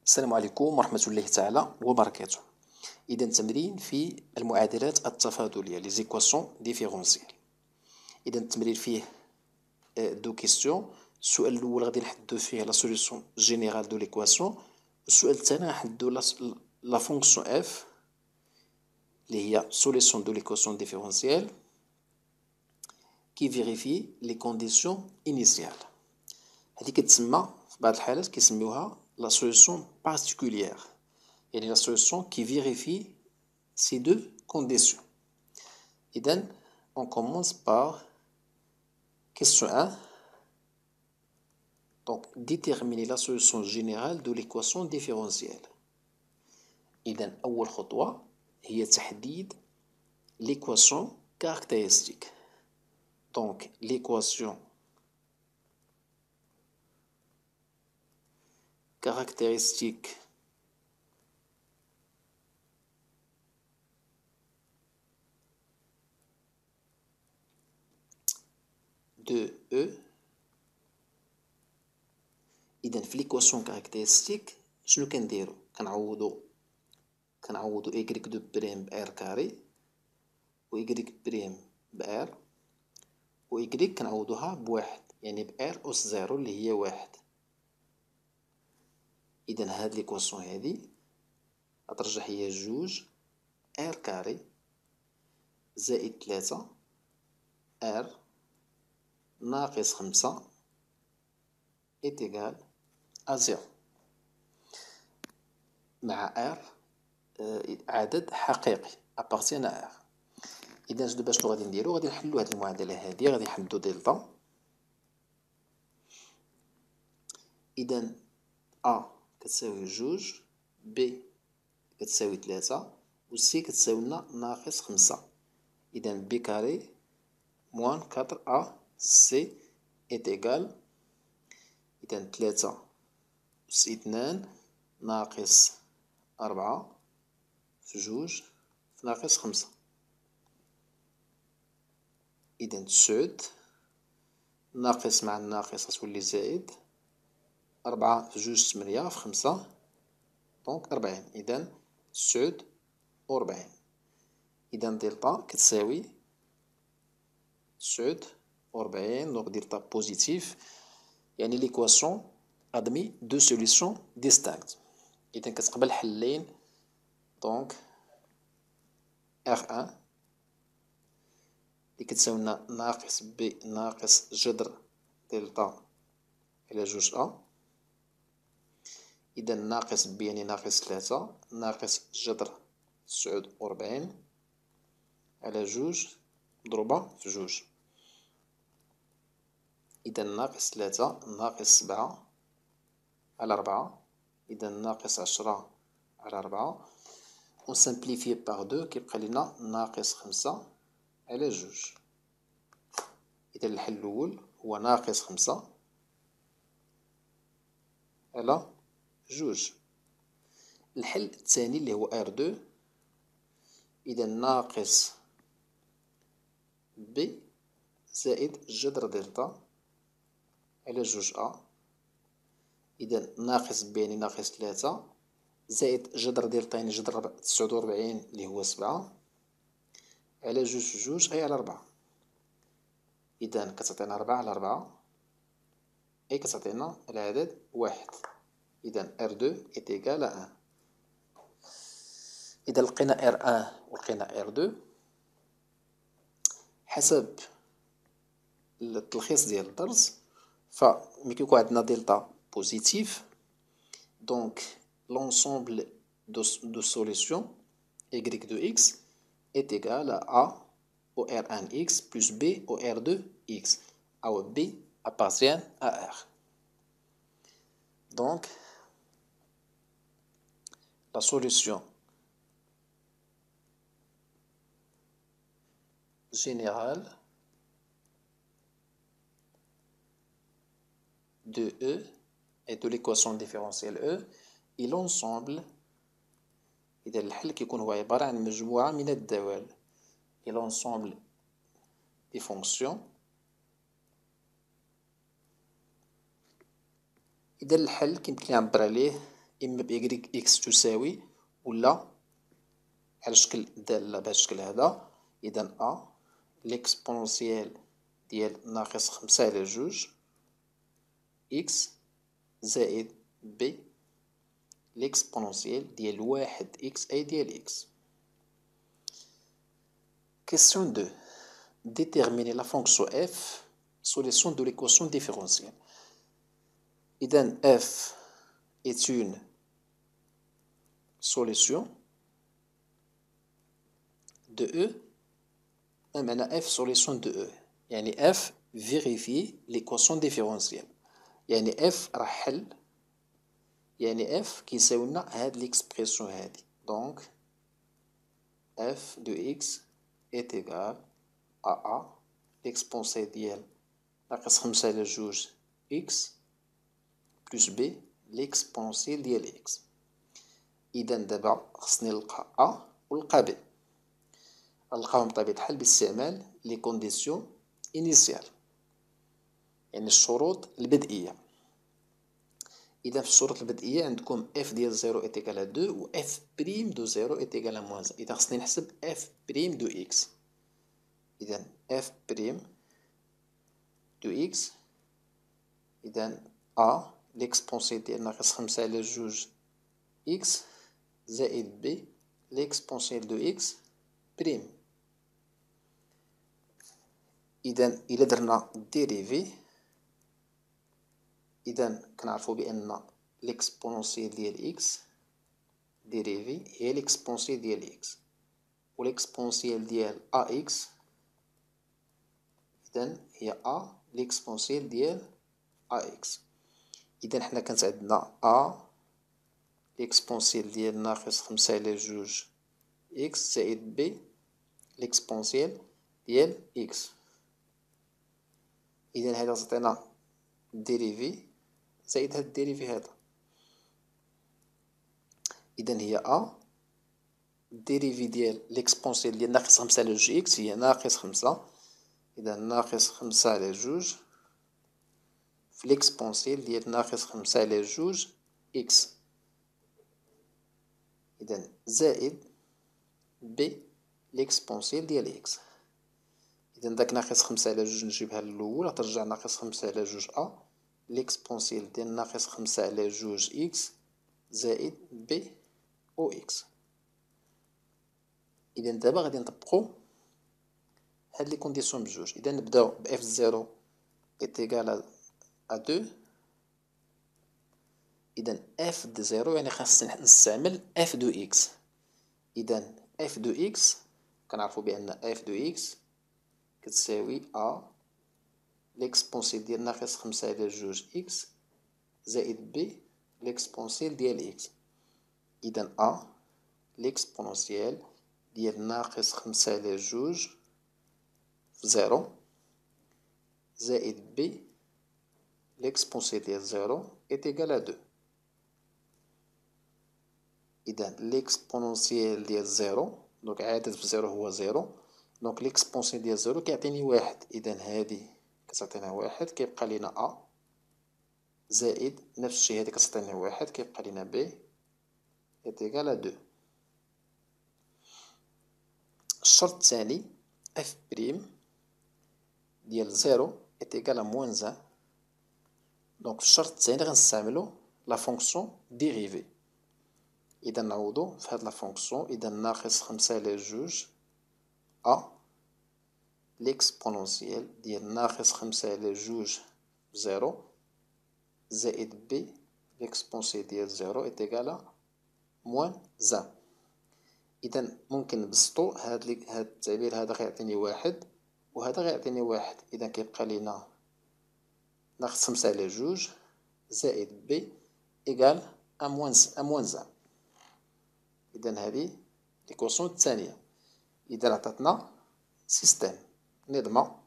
السلام عليكم ورحمة الله تعالى وبركاته. إذا تمرين في المعادلات التفاضلية لي زيكواسيون ديفيرونسيال. إذا التمرين فيه دو كيستيون. السؤال الأول غادي نحدو فيه لا سوليسيون جينيرال دو ليكواسيون. السؤال الثاني نحدو لا فونكسيون اف اللي هي سوليسيون دو ليكواسيون ديفيرونسيال كي فيريفي لي كونديسيون إنيسيال. هذه كتسمى في بعض الحالات كيسميوها la solution particulière, et la solution qui vérifie ces deux conditions. Et donc, on commence par question 1. Donc, déterminer la solution générale de l'équation différentielle. Et donc, أول خطوة هي تحديد l'équation caractéristique. Donc, l'équation caractéristique de E. إذا في l'équation caractéristique شنو كنديرو؟ كنعوضو إيكغيك دو بريم بإر كاري و إيكغيك بريم بإر و إيكغيك كنعوضوها بواحد، يعني بإر أس زيرو اللي هي واحد. إذا هاد ليكواسيون هادي غترجع هي جوج إر كاري زائد تلاتة إر ناقص خمسة إيتيغال أزيرو مع إر عدد حقيقي أبارتيان أ إر. إذا باش غادي نديرو غادي نحلو هاد المعادلة هادي، غادي نحدو دلتا. إذا أ كتساوي جوج، بي كتساوي تلاتة، و سي كتساوي لنا ناقص خمسة. إذا بي كاري موان كاتر أ سي إيتيغال. إذا تلاتة أس اثنان ناقص أربعة في جوج في ناقص خمسة. إذا تسعود ناقص مع الناقص غتولي زائد، أربعة في جوج تمنية في خمسة دونك ربعين. إذا تسعود وربعين. إذا دلتا كتساوي تسعود وربعين. دونك دلتا بوزيتيف، يعني ليكواسيون أدمي دو سوليسيون ديستانكت. إذا كتقبل حلين. دونك إغ أن اللي كتساوي لنا ناقص بي ناقص جذر دلتا على جوج أ. إذا ناقص بي يعني ناقص تلاتة ناقص جذر تسعود وربعين على جوج مضروبة في جوج. إذا ناقص تلاتة ناقص سبعة على ربعة. إذا ناقص عشرة على ربعة. و سامبليفي باغ دو كيبقى لينا ناقص خمسة على جوج. إذا الحل الأول هو ناقص خمسة على جوج. الحل الثاني اللي هو ار دو. إذا ناقص بي زائد جذر دلتا على جوج أ. إذا ناقص بي يعني ناقص تلاتة زائد جذر دلتا يعني جذر تسعود وربعين اللي هو سبعة على جوج في جوج أي على ربعة. إذا كتعطينا ربعة على ربعة أي كتعطينا العدد واحد. إذا ار دو إيتيغال أن. إذا لقينا ار أن ولقينا ار دو حسب التلخيص ديال الدرس، فملي كيكون عندنا دلتا بوزيتيف دونك l'ensemble de solutions y de x est égal à a au R1x plus b au R2x, où b appartient à R. Donc, la solution générale de E et de l'équation différentielle E est l'ensemble. إذا الحل كيكون هو عبارة عن مجموعة من الدوال et l'ensemble des fonctions. إذا الحل كيمكن يعبر عليه إما بإكغيك إكس تساوي ولا على شكل دالة بهذا الشكل هذا. إذا أ ليكسبونسيال ديال ناقص 5 على 2 إكس زائد بي ليكسبونسيال ديال 1 إكس أي ديال إكس. Question 2. Déterminer la fonction f, solution de l'équation différentielle. إذا f est une solution de E. معنى f solution de E يعني f vérifie l'équation différentielle. يعني f راه حل، يعني f كيساوي لنا هاد ليكسبرسيون هادي. دونك f de x est égal à a l'exposé ديال ناقص 5 على 2 x بلس b l'exposé ديال x. إذا دابا خصني نلقى a ونلقى b. نلقاهم بطبيعة الحال باستعمال لي كونديسيون إنيسيال يعني الشروط البدئية. إذا في الشروط البدئية عندكم f ديال 0 est égal à 2 و f prime de 0 est égal à moins 1. إذا خصني نحسب f prime de x. إذا f prime de x إذا a ليكسبونسي ديال ناقص 5 على 2 x زائد b ليكسبونسيال دو x بريم. إذا إلا درنا ديريفي إذا كنعرفو بأن ليكسبونسيال ديال x ديريفي هي ليكسبونسيال ديال x و ليكسبونسيال ديال ax إذا هي a ليكسبونسيال ديال ax. إذا حنا كانت عندنا a ليكسبونسيال ديال ناقص 5 على 2 x زائد b ليكسبونسيال ديال x. إذا هذا تعطينا ديريفي زائد هاد الديريفي هذا. إذا هي أ ديريفي ديال ليكسبونسيال ديال ناقص 5 على 2 إكس هي ناقص 5. إذا ناقص 5 على 2 في ليكسبونسيال ديال ناقص 5 على 2 إكس. إذا زائد بي ليكسبونسيال ديال إكس. إذا داك ناقص 5 على 2 نجيبها للأول غترجع ناقص 5 على 2 أ ليكسبونسيال ديال ناقص 5 على 2 إكس زائد بي أو إكس. إذا دابا غادي نطبقو هاد لي كونديسيون بجوج. إذا نبداو ب f 0 est égal à 2. إذا f د 0 يعني خاصني نستعمل f دو x. إذا f دو x كنعرفو بأن f دو x كتساوي a ليكسبونسيال ديال ناقص 5 على 2 x زائد b ليكسبونسيال ديال x. إذا a ليكسبونسيال ديال ناقص 5 على 2 في 0 زائد b ليكسبونسيال ديال 0 est égal à 2. إذا ليكسبونسيال ديال 0 دونك عدد في 0 هو 0 دونك ليكسبونسيال ديال 0 كيعطيني 1. إذا هادي كتعطينا 1 كيبقى لينا a زائد نفس الشيء هادي كتعطينا 1 كيبقى لينا b est égal à 2. الشرط الثاني f بريم ديال 0 est égal à moins 1. دونك في الشرط الثاني غنستعملو لا فونكسيون ديريفي. إذا نعوضو في هاد لا فونكسيون. إذا ناقص 5 على 2 أ ليكسبونونسيال ديال ناقص 5 على 2 0 زائد بي ليكسبونسيال ديال 0 إت إيكالا موان 1. إذا ممكن نبسطو هاد التعبير هذا غيعطيني 1 وهذا غيعطيني 1. إذا كيبقى لينا ناقص 5 على 2 زائد بي إيكال أ موان 1. إذا هذه ليكواسيون الثانية. إذا عطاتنا سيستيم نظمة.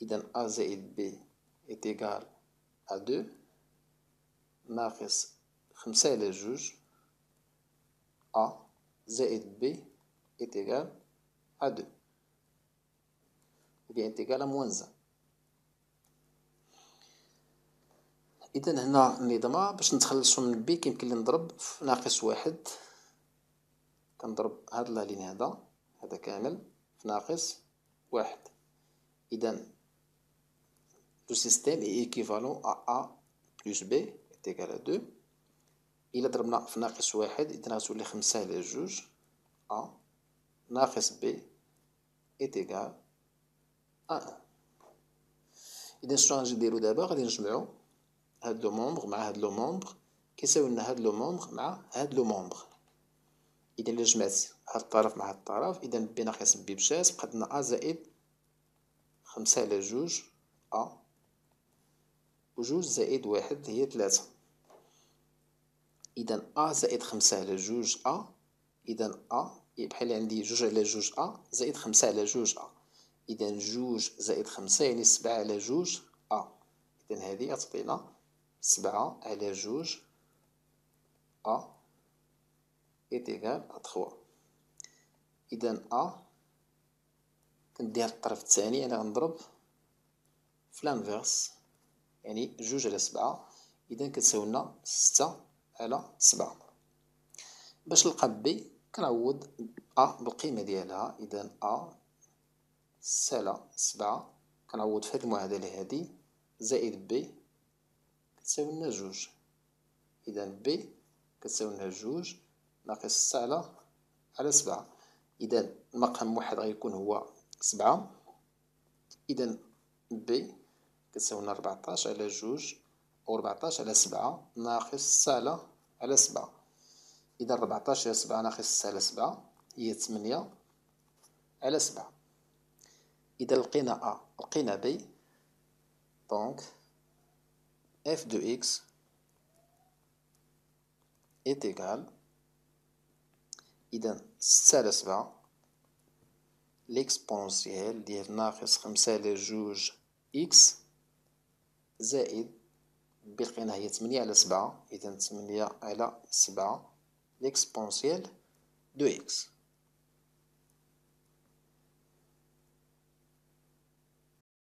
إذا أ زائد بي إت إيكال أ 2 ناقص 5 على 2 أ زائد بي إت إيكال أ 2 ou bien إت إيكال أ موان 1. إذا هنا النظمة باش نتخلصو من بي كيمكن لي نضرب في ناقص واحد، كنضرب هاد لا لين هذا كامل في ناقص واحد. إذا لو سيستيم إي إيكيفالون أ بلس بي إيت إيكال أ دو. إلا ضربنا في ناقص واحد إذا غتولي خمسة على جوج أ ناقص بي إيت إيكال أ أن. إذا شنو غنجي نديرو دابا؟ غادي نجمعو هاد لو مومبغ مع هاد لو مومبغ كيساوي لنا هاد لو مومبغ مع هاد لو مومبغ. إذا إلا جمعت هاد الطرف مع هاد الطرف إذا بي ناقص بي مشات بقات لنا أ زائد خمسة على جوج أ وجوج زائد واحد هي تلاتة. إذا أ زائد خمسة على جوج أ، إذا أ بحال عندي جوج على جوج أ زائد خمسة على جوج أ. إذا جوج زائد خمسة يعني سبعة على جوج أ. إذا هادي غتعطينا سبعة على جوج أ إيت إيكال أ تخوا. إذا أ كنديها للطرف الثاني يعني غنضرب في لانفيرس يعني جوج على سبعة. إذا كتساويلنا ستة على سبعة. باش نلقى بي كنعوض أ بالقيمة ديالها. إذا أ ستة على سبعة كنعوض في هاد المعادلة هادي زائد بي كتساويلنا جوج. إذا بي كتساويلنا جوج ناقص ستة على سبعة. إذا المقام واحد غيكون هو سبعة. إذا بي كتساويلنا ربعطاش على جوج أو ربعطاش على سبعة ناقص ستة على سبعة. إذا ربعطاش على سبعة ناقص ستة على سبعة هي تمنية على سبعة. إذا لقينا أ لقينا بي دونك اف دو إكس إيت إيكال إذا ستة على سبعة ليكسبونسيال ديال ناقص خمسة على جوج إكس زائد بي لقيناها هي تمنية على سبعة. إذا تمنية على سبعة ليكسبونسيال دو إكس.